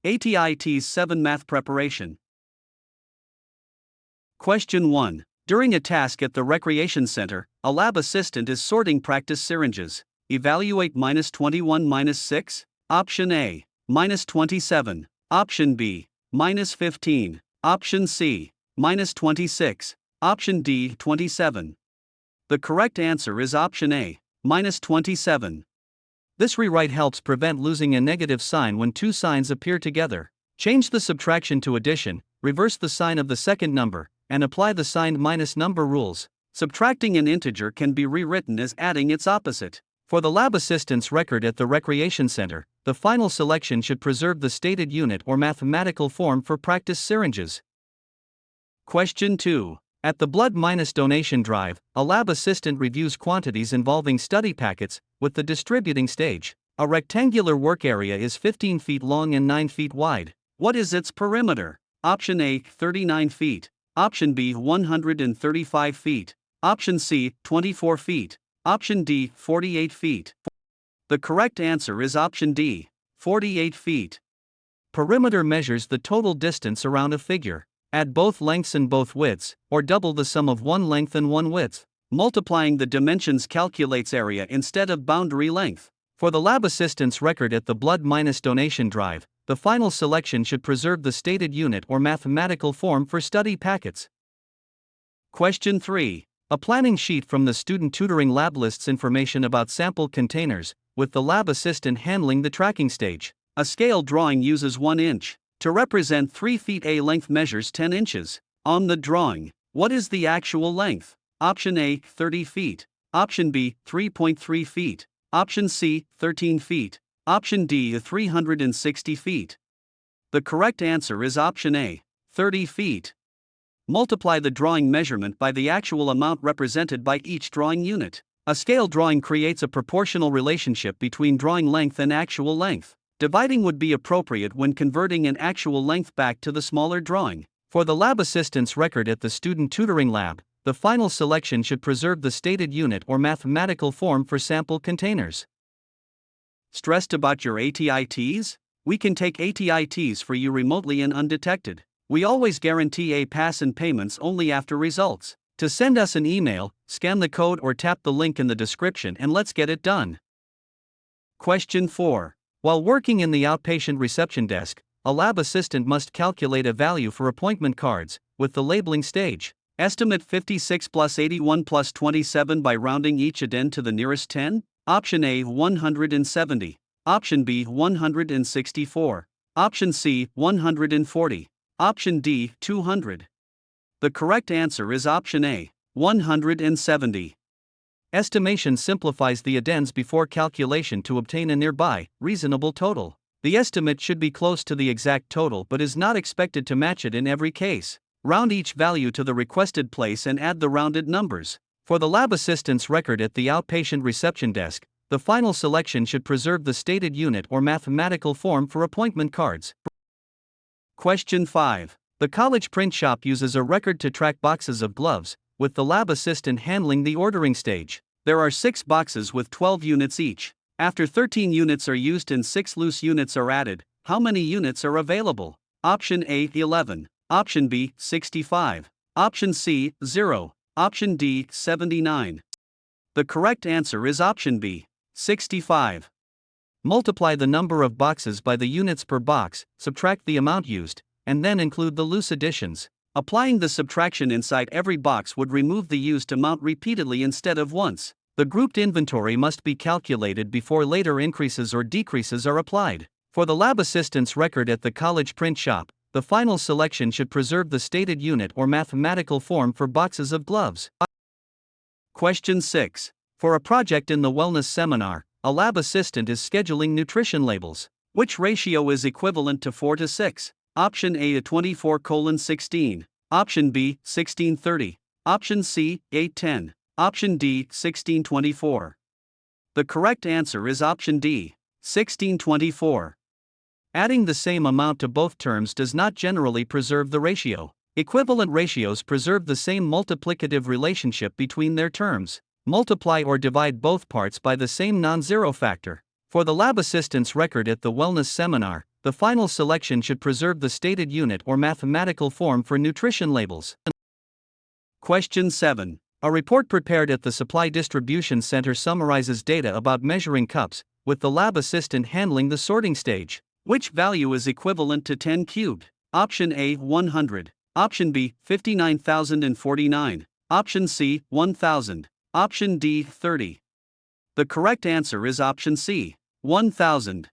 ATI TEAS 7 Math Preparation. Question 1. During a task at the recreation center, a lab assistant is sorting practice syringes. Evaluate -21 -6. Option A, -27. Option B, -15. Option C, -26. Option D, 27. The correct answer is option A, -27. This rewrite helps prevent losing a negative sign when two signs appear together. Change the subtraction to addition, reverse the sign of the second number, and apply the signed minus number rules. Subtracting an integer can be rewritten as adding its opposite. For the lab assistant's record at the recreation center, the final selection should preserve the stated unit or mathematical form for practice syringes. Question 2. At the blood minus donation drive, a lab assistant reviews quantities involving study packets with the distributing stage. A rectangular work area is 15 feet long and 9 feet wide. What is its perimeter? Option A, 39 feet. Option B, 135 feet. Option C, 24 feet. Option D, 48 feet. The correct answer is option D, 48 feet. Perimeter measures the total distance around a figure. Add both lengths and both widths, or double the sum of one length and one width. Multiplying the dimensions calculates area instead of boundary length. For the lab assistant's record at the blood minus donation drive, the final selection should preserve the stated unit or mathematical form for study packets. Question 3. A planning sheet from the student tutoring lab lists information about sample containers, with the lab assistant handling the tracking stage. A scale drawing uses 1 inch. To represent 3 feet, a length measures 10 inches. On the drawing, what is the actual length? Option A, 30 feet. Option B, 3.3 feet. Option C, 13 feet. Option D, 360 feet. The correct answer is option A, 30 feet. Multiply the drawing measurement by the actual amount represented by each drawing unit. A scale drawing creates a proportional relationship between drawing length and actual length. Dividing would be appropriate when converting an actual length back to the smaller drawing. For the lab assistant's record at the student tutoring lab, the final selection should preserve the stated unit or mathematical form for sample containers. Stressed about your ATI TEAS? We can take ATI TEAS for you remotely and undetected. We always guarantee a pass and payments only after results. To send us an email, scan the code or tap the link in the description and let's get it done. Question 4. While working in the outpatient reception desk, a lab assistant must calculate a value for appointment cards, with the labeling stage. Estimate 56 plus 81 plus 27 by rounding each addend to the nearest 10? Option A, 170. Option B, 164. Option C, 140. Option D, 200. The correct answer is option A, 170. Estimation simplifies the addends before calculation to obtain a nearby, reasonable total. The estimate should be close to the exact total but is not expected to match it in every case. Round each value to the requested place and add the rounded numbers. For the lab assistant's record at the outpatient reception desk, the final selection should preserve the stated unit or mathematical form for appointment cards. Question 5. The college print shop uses a record to track boxes of gloves, with the lab assistant handling the ordering stage. There are 6 boxes with 12 units each. After 13 units are used and 6 loose units are added, how many units are available? Option A, 11. Option B, 65. Option C, 0. Option D, 79. The correct answer is option B, 65. Multiply the number of boxes by the units per box, subtract the amount used, and then include the loose additions. Applying the subtraction inside every box would remove the used amount repeatedly instead of once. The grouped inventory must be calculated before later increases or decreases are applied. For the lab assistant's record at the college print shop, the final selection should preserve the stated unit or mathematical form for boxes of gloves. Question 6. For a project in the wellness seminar, a lab assistant is scheduling nutrition labels. Which ratio is equivalent to 4:6? Option A, 24:16. Option B, 16:30. Option C, 8:10. Option D, 16:24. The correct answer is option D, 16:24. Adding the same amount to both terms does not generally preserve the ratio. Equivalent ratios preserve the same multiplicative relationship between their terms. Multiply or divide both parts by the same non-zero factor. For the lab assistant's record at the wellness seminar, The final selection should preserve the stated unit or mathematical form for nutrition labels. Question 7. A report prepared at the Supply Distribution Center summarizes data about measuring cups, with the lab assistant handling the sorting stage. Which value is equivalent to 10 cubed? Option A, 100. Option B, 59,049. Option C, 1,000. Option D, 30. The correct answer is option C, 1,000.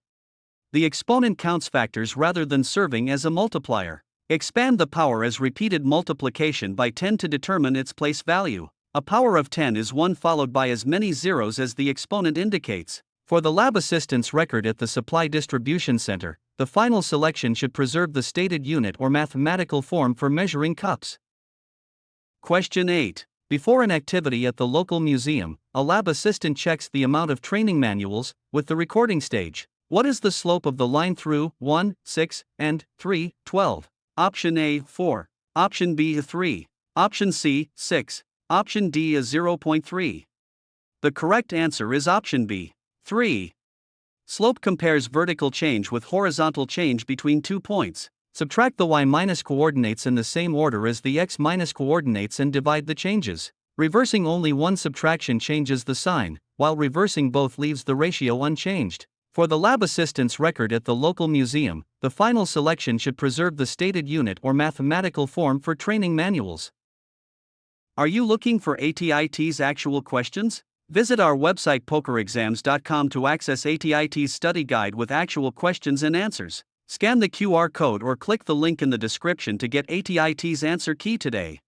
The exponent counts factors rather than serving as a multiplier. Expand the power as repeated multiplication by 10 to determine its place value. A power of 10 is 1 followed by as many zeros as the exponent indicates. For the lab assistant's record at the Supply Distribution Center, the final selection should preserve the stated unit or mathematical form for measuring cups. Question 8. Before an activity at the local museum, a lab assistant checks the amount of training manuals with the recording stage. What is the slope of the line through 1, 6, and 3, 12? Option A, 4. Option B, 3. Option C, 6. Option D is 0.3. The correct answer is option B, 3. Slope compares vertical change with horizontal change between 2 points. Subtract the y- coordinates in the same order as the x- coordinates and divide the changes. Reversing only one subtraction changes the sign, while reversing both leaves the ratio unchanged. For the lab assistant's record at the local museum, the final selection should preserve the stated unit or mathematical form for training manuals. Are you looking for ATI TEAS actual questions? Visit our website pokerexams.com to access ATI TEAS study guide with actual questions and answers. Scan the QR code or click the link in the description to get ATI TEAS answer key today.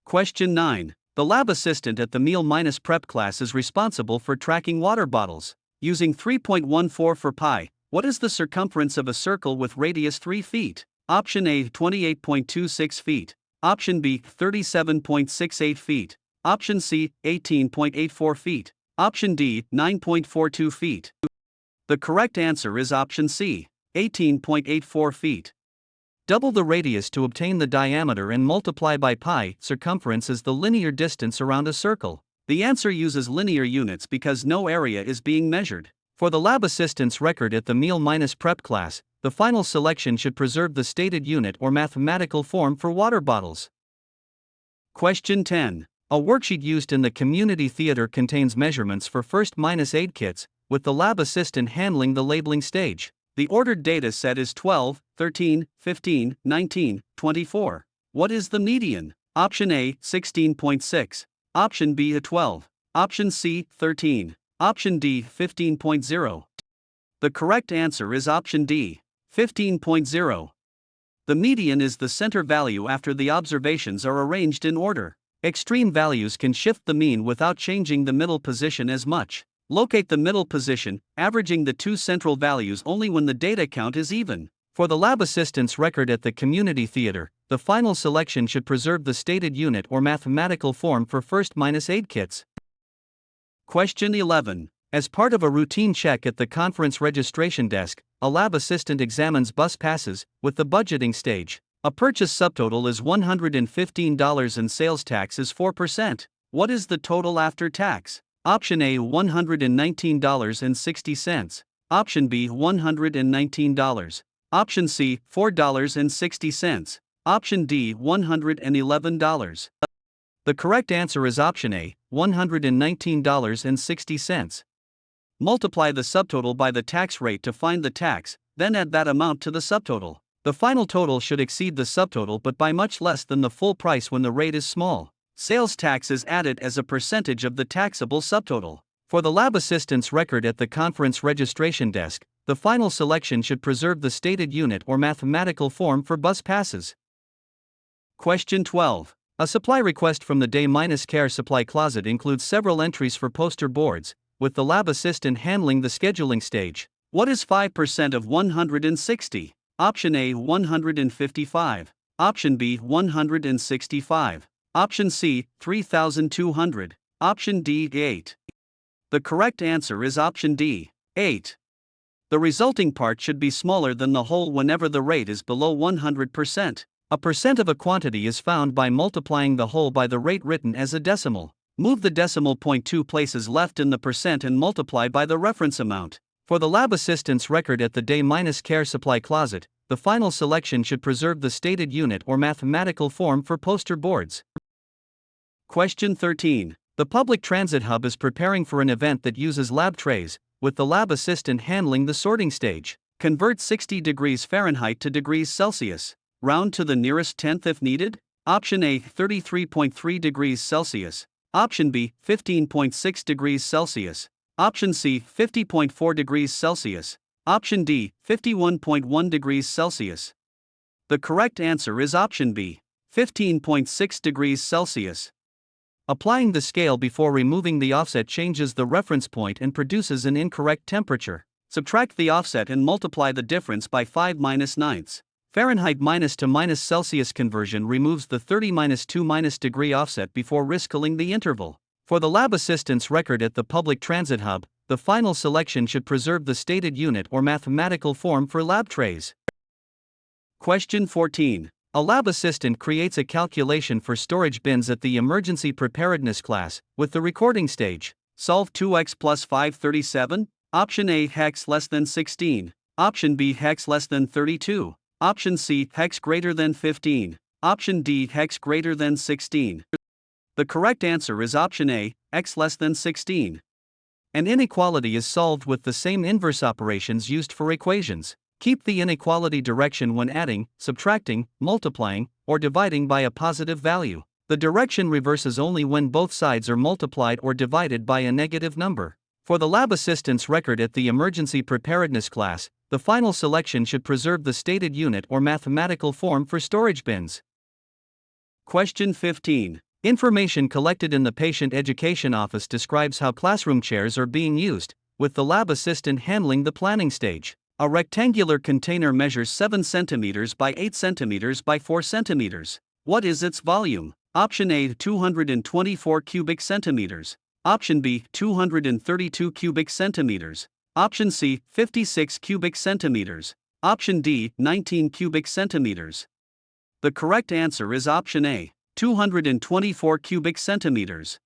Question 9. The lab assistant at the meal-prep class is responsible for tracking water bottles. Using 3.14 for pi, what is the circumference of a circle with radius 3 feet? Option A, 28.26 feet. Option B, 37.68 feet. Option C, 18.84 feet. Option D, 9.42 feet. The correct answer is option C, 18.84 feet. Double the radius to obtain the diameter and multiply by pi. Circumference is the linear distance around a circle. The answer uses linear units because no area is being measured. For the lab assistant's record at the meal-prep class, the final selection should preserve the stated unit or mathematical form for water bottles. Question 10. A worksheet used in the community theater contains measurements for first-aid kits, with the lab assistant handling the labeling stage. The ordered data set is 12, 13, 15, 19, 24. What is the median? Option A, 16.6. Option B, 12. Option C, 13. Option D, 15.0. The correct answer is option D, 15.0. The median is the center value after the observations are arranged in order. Extreme values can shift the mean without changing the middle position as much. Locate the middle position, averaging the two central values only when the data count is even. For the lab assistant's record at the community theater, the final selection should preserve the stated unit or mathematical form for first-aid kits. Question 11. As part of a routine check at the conference registration desk, a lab assistant examines bus passes with the budgeting stage. A purchase subtotal is $115 and sales tax is 4%. What is the total after tax? Option A, $119.60. Option B, $119. Option C, $4.60. Option D, $111. The correct answer is option A, $119.60. Multiply the subtotal by the tax rate to find the tax, then add that amount to the subtotal. The final total should exceed the subtotal but by much less than the full price when the rate is small. Sales tax is added as a percentage of the taxable subtotal. For the lab assistant's record at the conference registration desk, the final selection should preserve the stated unit or mathematical form for bus passes. Question 12. A supply request from the day-care supply closet includes several entries for poster boards, with the lab assistant handling the scheduling stage. What is 5% of 160? Option A, 155. Option B, 165. Option C, 3,200. Option D, 8. The correct answer is option D, 8. The resulting part should be smaller than the whole whenever the rate is below 100%. A percent of a quantity is found by multiplying the whole by the rate written as a decimal. Move the decimal point 2 places left in the percent and multiply by the reference amount. For the lab assistant's record at the day-care supply closet, the final selection should preserve the stated unit or mathematical form for poster boards. Question 13. The public transit hub is preparing for an event that uses lab trays, with the lab assistant handling the sorting stage. Convert 60 degrees Fahrenheit to degrees Celsius. Round to the nearest tenth if needed. Option A, 33.3 degrees Celsius. Option B, 15.6 degrees Celsius. Option C, 50.4 degrees Celsius. Option D, 51.1 degrees Celsius. The correct answer is option B, 15.6 degrees Celsius. Applying the scale before removing the offset changes the reference point and produces an incorrect temperature. Subtract the offset and multiply the difference by 5 minus ninths. Fahrenheit minus to minus Celsius conversion removes the 30 minus 2 minus degree offset before riscaling the interval. For the lab assistant's record at the public transit hub, the final selection should preserve the stated unit or mathematical form for lab trays. Question 14. A lab assistant creates a calculation for storage bins at the emergency preparedness class, with the recording stage. Solve 2x plus 537. Option A, hex less than 16. Option B, hex less than 32. Option C, hex greater than 15. Option D, hex greater than 16. The correct answer is option A, x less than 16. An inequality is solved with the same inverse operations used for equations. Keep the inequality direction when adding, subtracting, multiplying, or dividing by a positive value. The direction reverses only when both sides are multiplied or divided by a negative number. For the lab assistant's record at the emergency preparedness class, the final selection should preserve the stated unit or mathematical form for storage bins. Question 15. Information collected in the patient education office describes how classroom chairs are being used, with the lab assistant handling the planning stage. A rectangular container measures 7 centimeters by 8 centimeters by 4 centimeters. What is its volume? Option A, 224 cubic centimeters. Option B, 232 cubic centimeters. Option C, 56 cubic centimeters. Option D, 19 cubic centimeters. The correct answer is option A, 224 cubic centimeters.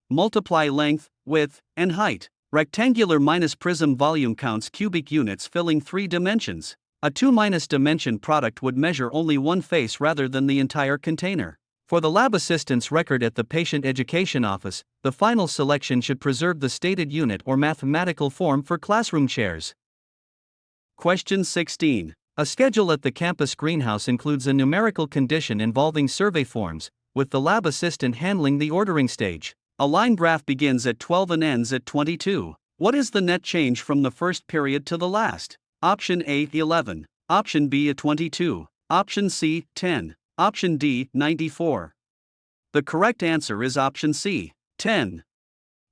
Multiply length, width, and height. Rectangular minus prism volume counts cubic units filling 3 dimensions. A 2 minus dimension product would measure only one face rather than the entire container. For the lab assistant's record at the patient education office, the final selection should preserve the stated unit or mathematical form for classroom chairs. Question 16. A schedule at the campus greenhouse includes a numerical condition involving survey forms, with the lab assistant handling the ordering stage. A line graph begins at 12 and ends at 22. What is the net change from the first period to the last? Option A, 11. Option B, 22. Option C, 10. Option D, 94. The correct answer is option C, 10.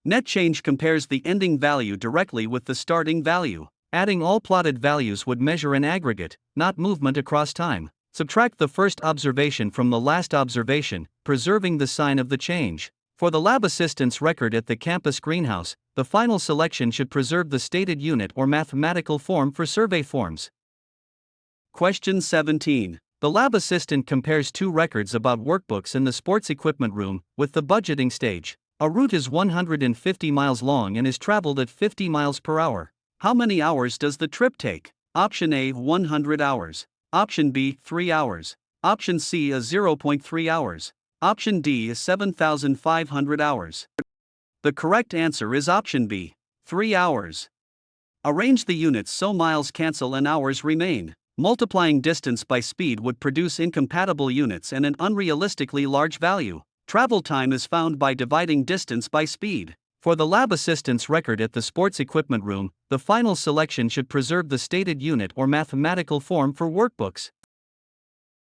Net change compares the ending value directly with the starting value. Adding all plotted values would measure an aggregate, not movement across time. Subtract the first observation from the last observation, preserving the sign of the change. For the lab assistant's record at the campus greenhouse, the final selection should preserve the stated unit or mathematical form for survey forms. Question 17. The lab assistant compares 2 records about workbooks in the sports equipment room, with the budgeting stage. A route is 150 miles long and is traveled at 50 miles per hour. How many hours does the trip take? Option A, 100 hours. Option B, 3 hours. Option C is 0.3 hours. Option D is 7,500 hours. The correct answer is option B, 3 hours. Arrange the units so miles cancel and hours remain. Multiplying distance by speed would produce incompatible units and an unrealistically large value. Travel time is found by dividing distance by speed. For the lab assistant's record at the sports equipment room, the final selection should preserve the stated unit or mathematical form for workbooks.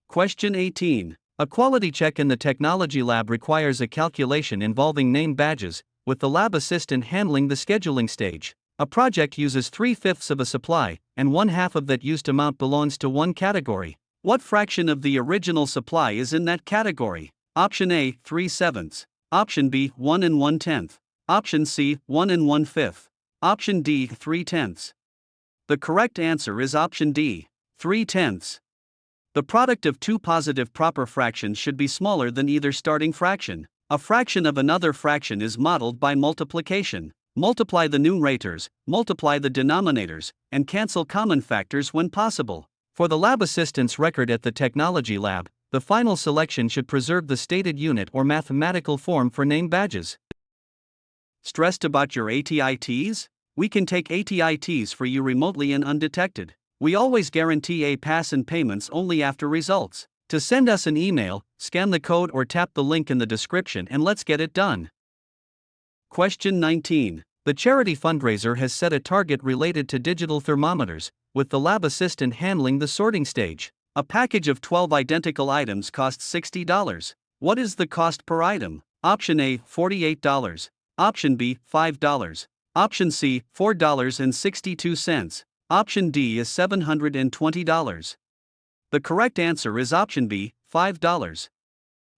Question 18. A quality check in the technology lab requires a calculation involving name badges, with the lab assistant handling the scheduling stage. A project uses 3/5 of a supply, and 1/2 of that used amount belongs to one category. What fraction of the original supply is in that category? Option A, 3/7. Option B, 1 1/10. Option C, 1 1/5. Option D, 3/10. The correct answer is option D, 3/10. The product of 2 positive proper fractions should be smaller than either starting fraction. A fraction of another fraction is modeled by multiplication. Multiply the numerators, multiply the denominators, and cancel common factors when possible. For the lab assistant's record at the technology lab, the final selection should preserve the stated unit or mathematical form for name badges. Stressed about your ATI TEAS? We can take ATI TEAS for you remotely and undetected. We always guarantee a pass and payments only after results. To send us an email, scan the code or tap the link in the description and let's get it done. Question 19. The charity fundraiser has set a target related to digital thermometers, with the lab assistant handling the sorting stage. A package of 12 identical items costs $60. What is the cost per item? Option A, $48. Option B, $5. Option C, $4.62. Option D is $720. The correct answer is option B, $5.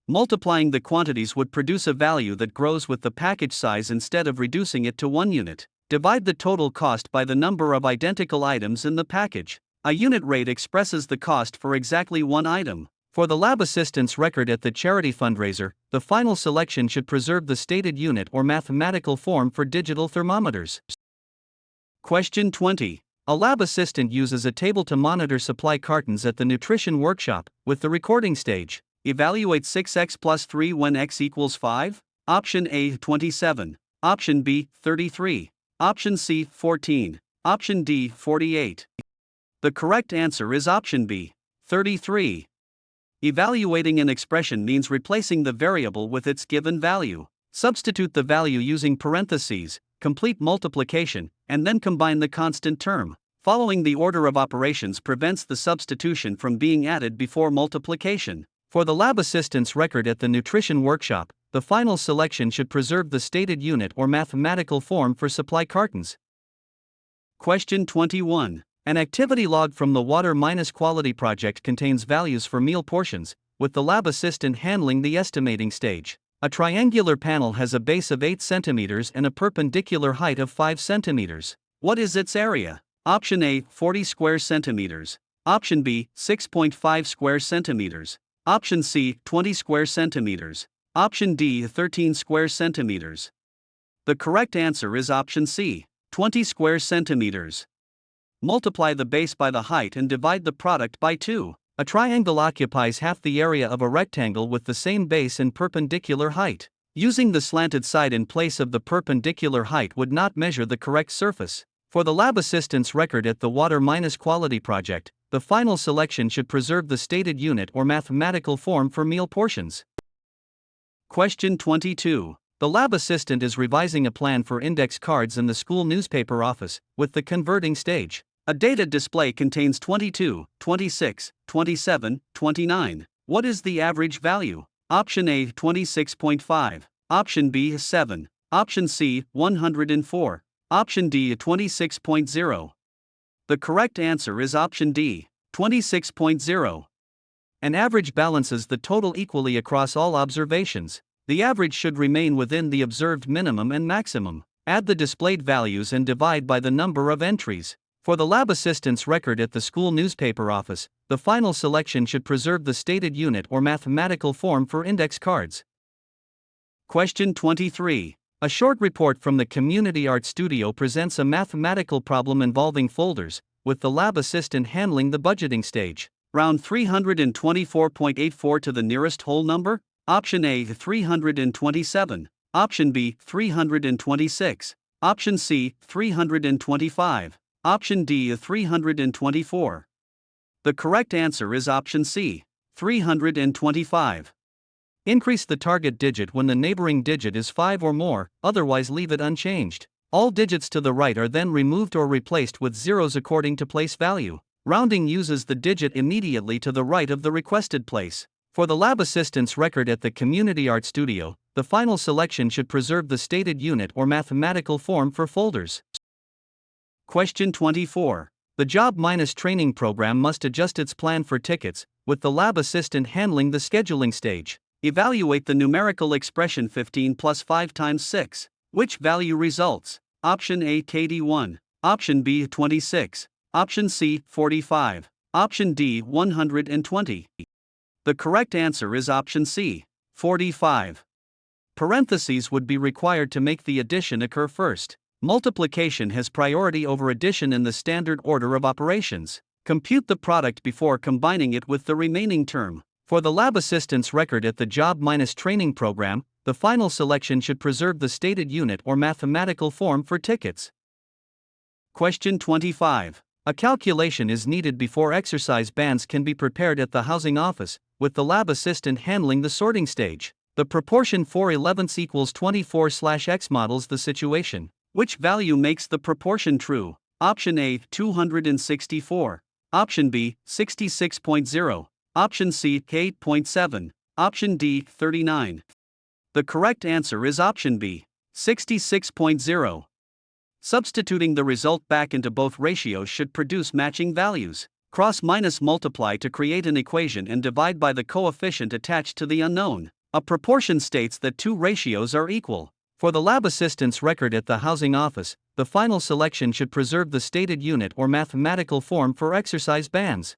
Multiplying the quantities would produce a value that grows with the package size instead of reducing it to 1 unit. Divide the total cost by the number of identical items in the package. A unit rate expresses the cost for exactly one item. For the lab assistant's record at the charity fundraiser, the final selection should preserve the stated unit or mathematical form for digital thermometers. Question 20. A lab assistant uses a table to monitor supply cartons at the nutrition workshop, with the recording stage. Evaluate 6x plus 3 when x equals 5? Option A, 27. Option B, 33. Option C, 14. Option D, 48. The correct answer is option B, 33. Evaluating an expression means replacing the variable with its given value. Substitute the value using parentheses, complete multiplication, and then combine the constant term. Following the order of operations prevents the substitution from being added before multiplication. For the lab assistant's record at the nutrition workshop, the final selection should preserve the stated unit or mathematical form for supply cartons. Question 21. An activity log from the water-quality project contains values for meal portions, with the lab assistant handling the estimating stage. A triangular panel has a base of 8 centimeters and a perpendicular height of 5 centimeters. What is its area? Option A, 40 square centimeters. Option B, 6.5 square centimeters. Option C, 20 square centimeters. Option D, 13 square centimeters. The correct answer is option C, 20 square centimeters. Multiply the base by the height and divide the product by 2. A triangle occupies half the area of a rectangle with the same base and perpendicular height. Using the slanted side in place of the perpendicular height would not measure the correct surface. For the lab assistant's record at the water-quality project, the final selection should preserve the stated unit or mathematical form for meal portions. Question 22. The lab assistant is revising a plan for index cards in the school newspaper office, with the converting stage. A data display contains 22, 26, 27, 29. What is the average value? Option A, 26.5. Option B, 7. Option C, 104. Option D, 26.0. The correct answer is option D, 26.0. An average balances the total equally across all observations. The average should remain within the observed minimum and maximum. Add the displayed values and divide by the number of entries. For the lab assistant's record at the school newspaper office, the final selection should preserve the stated unit or mathematical form for index cards. Question 23. A short report from the Community Art Studio presents a mathematical problem involving folders, with the lab assistant handling the budgeting stage. Round 324.84 to the nearest whole number? Option A, 327. Option B, 326. Option C, 325. Option D, 324. The correct answer is option C, 325. Increase the target digit when the neighboring digit is 5 or more, otherwise leave it unchanged. All digits to the right are then removed or replaced with zeros according to place value. Rounding uses the digit immediately to the right of the requested place. For the lab assistant's record at the Community Art Studio, the final selection should preserve the stated unit or mathematical form for folders. Question 24. The job-training program must adjust its plan for tickets, with the lab assistant handling the scheduling stage. Evaluate the numerical expression 15 plus 5 times 6. Which value results? Option A, 81. Option B, 26. Option C, 45. Option D, 120. The correct answer is option C, 45. Parentheses would be required to make the addition occur first. Multiplication has priority over addition in the standard order of operations. Compute the product before combining it with the remaining term. For the lab assistant's record at the job minus training program, the final selection should preserve the stated unit or mathematical form for tickets. Question 25. A calculation is needed before exercise bands can be prepared at the housing office, with the lab assistant handling the sorting stage. The proportion 4/11 equals 24/x models the situation. Which value makes the proportion true? Option A, 264. Option B, 66.0. Option C, 8.7. Option D, 39. The correct answer is option B, 66.0. Substituting the result back into both ratios should produce matching values. Cross minus multiply to create an equation and divide by the coefficient attached to the unknown. A proportion states that two ratios are equal. For the lab assistant's record at the housing office, the final selection should preserve the stated unit or mathematical form for exercise bands.